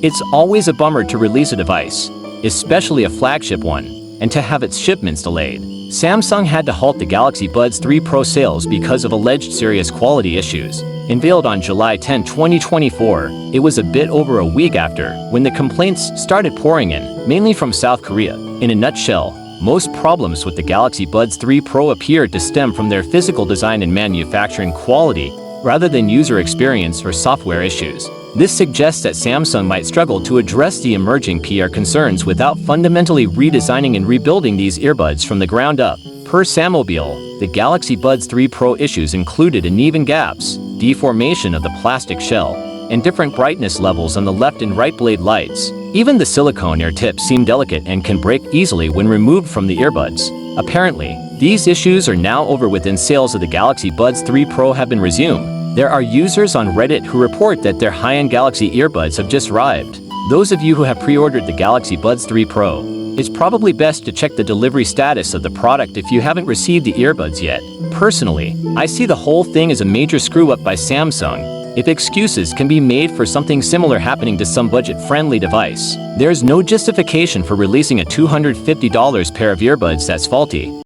It's always a bummer to release a device, especially a flagship one, and to have its shipments delayed. Samsung had to halt the Galaxy Buds 3 Pro sales because of alleged serious quality issues. Unveiled on July 10, 2024, it was a bit over a week after when the complaints started pouring in, mainly from South Korea. In a nutshell, most problems with the Galaxy Buds 3 Pro appeared to stem from their physical design and manufacturing quality, rather than user experience or software issues. This suggests that Samsung might struggle to address the emerging PR concerns without fundamentally redesigning and rebuilding these earbuds from the ground up. Per Samobile, the Galaxy Buds 3 Pro issues included uneven gaps, deformation of the plastic shell, and different brightness levels on the left and right blade lights. Even the silicone ear tips seem delicate and can break easily when removed from the earbuds. Apparently, these issues are now over with and sales of the Galaxy Buds 3 Pro have been resumed. There are users on Reddit who report that their high-end Galaxy earbuds have just arrived. Those of you who have pre-ordered the Galaxy Buds 3 Pro, it's probably best to check the delivery status of the product if you haven't received the earbuds yet. Personally, I see the whole thing as a major screw-up by Samsung. If excuses can be made for something similar happening to some budget-friendly device, there's no justification for releasing a $250 pair of earbuds that's faulty.